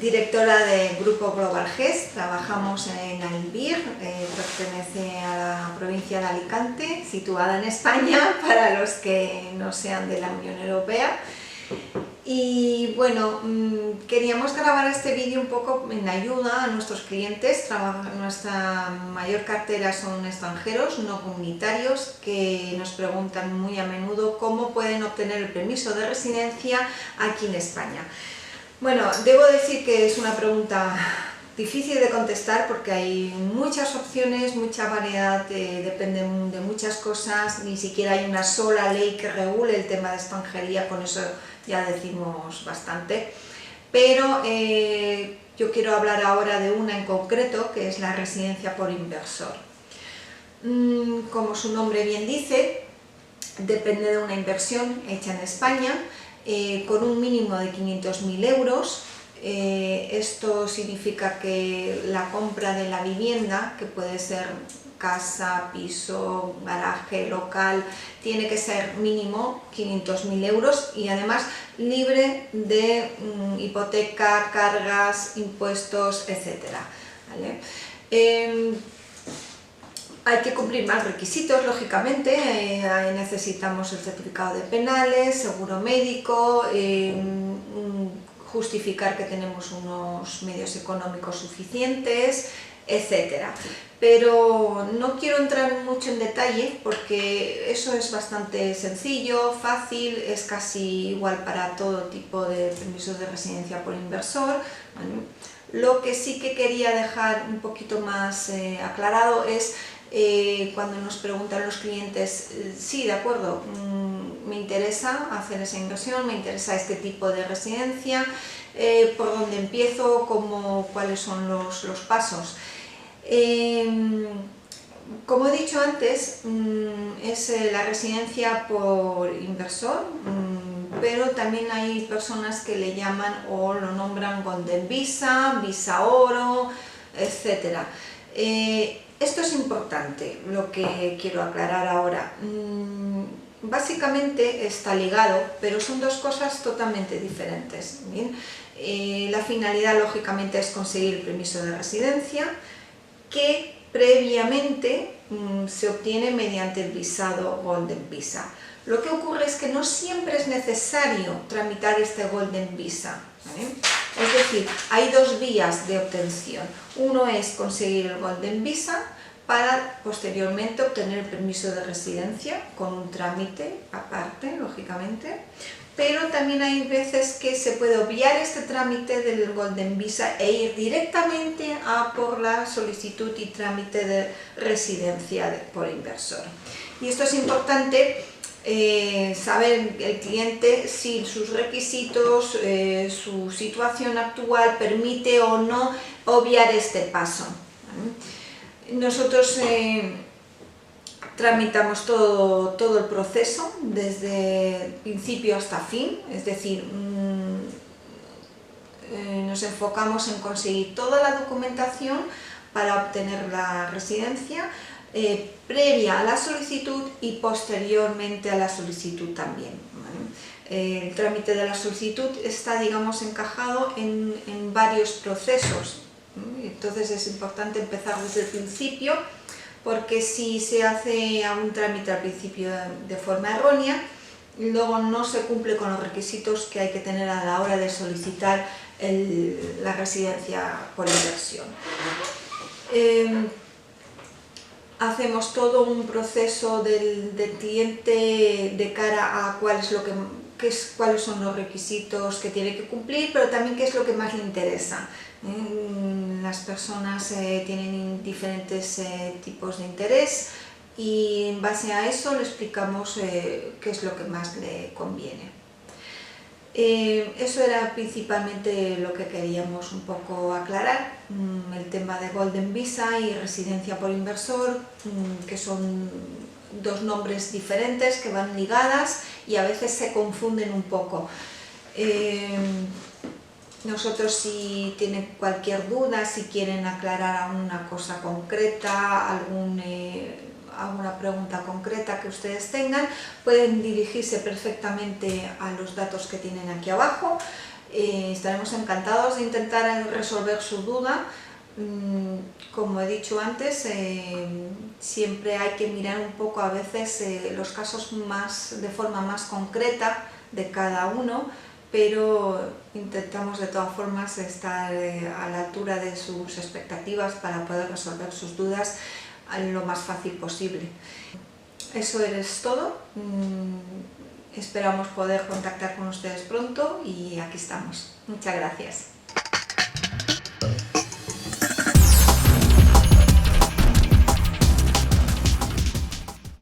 directora del Grupo Global GES, trabajamos en Alimbir, pertenece a la provincia de Alicante, situada en España, para los que no sean de la Unión Europea. Y bueno, queríamos grabar este vídeo un poco en ayuda a nuestros clientes. Nuestra mayor cartera son extranjeros no comunitarios que nos preguntan muy a menudo cómo pueden obtener el permiso de residencia aquí en España. Bueno, debo decir que es una pregunta difícil de contestar porque hay muchas opciones, mucha variedad, depende de muchas cosas, ni siquiera hay una sola ley que regule el tema de extranjería, con eso ya decimos bastante. Pero yo quiero hablar ahora de una en concreto, que es la residencia por inversor. Como su nombre bien dice, depende de una inversión hecha en España, con un mínimo de 500.000 euros. Esto significa que la compra de la vivienda, que puede ser casa, piso, garaje, local, tiene que ser mínimo 500.000 euros y además libre de hipoteca, cargas, impuestos, etc. ¿Vale? Hay que cumplir más requisitos, lógicamente. Necesitamos el certificado de penales, seguro médico, justificar que tenemos unos medios económicos suficientes, etc. Pero no quiero entrar mucho en detalle porque eso es bastante sencillo, fácil, es casi igual para todo tipo de permisos de residencia por inversor. ¿Vale? Lo que sí que quería dejar un poquito más aclarado es cuando nos preguntan los clientes, sí, de acuerdo, me interesa hacer esa inversión, me interesa este tipo de residencia, por dónde empiezo, cuáles son los pasos. Como he dicho antes, es la residencia por inversor, pero también hay personas que le llaman o lo nombran Golden Visa, Visa Oro, etc. Esto es importante, lo que quiero aclarar ahora. Básicamente está ligado, pero son dos cosas totalmente diferentes. ¿Bien? La finalidad, lógicamente, es conseguir el permiso de residencia, que previamente se obtiene mediante el visado Golden Visa. Lo que ocurre es que no siempre es necesario tramitar este Golden Visa, ¿vale? Es decir, hay dos vías de obtención. Uno es conseguir el Golden Visa para posteriormente obtener el permiso de residencia con un trámite aparte, lógicamente. Pero también hay veces que se puede obviar este trámite del Golden Visa e ir directamente a por la solicitud y trámite de residencia por inversor. Y esto es importante saber el cliente si sus requisitos, su situación actual permite o no obviar este paso. Nosotros tramitamos todo el proceso desde principio hasta fin, es decir, nos enfocamos en conseguir toda la documentación para obtener la residencia previa a la solicitud y posteriormente a la solicitud también. ¿Vale? El trámite de la solicitud está, digamos, encajado en varios procesos, entonces es importante empezar desde el principio, porque si se hace algún trámite al principio de forma errónea, luego no se cumple con los requisitos que hay que tener a la hora de solicitar la residencia por inversión. Hacemos todo un proceso del cliente de cara a cuáles son los requisitos que tiene que cumplir, pero también qué es lo que más le interesa. Las personas tienen diferentes tipos de interés y en base a eso le explicamos qué es lo que más le conviene. Eso era principalmente lo que queríamos un poco aclarar, el tema de Golden Visa y residencia por inversor, que son dos nombres diferentes que van ligadas y a veces se confunden un poco. Nosotros, si tienen cualquier duda, si quieren aclarar alguna cosa concreta, alguna pregunta concreta que ustedes tengan, pueden dirigirse perfectamente a los datos que tienen aquí abajo. Estaremos encantados de intentar resolver su duda. Como he dicho antes, siempre hay que mirar un poco a veces los casos de forma más concreta de cada uno, pero intentamos de todas formas estar a la altura de sus expectativas para poder resolver sus dudas lo más fácil posible. Eso es todo. Esperamos poder contactar con ustedes pronto y aquí estamos. Muchas gracias.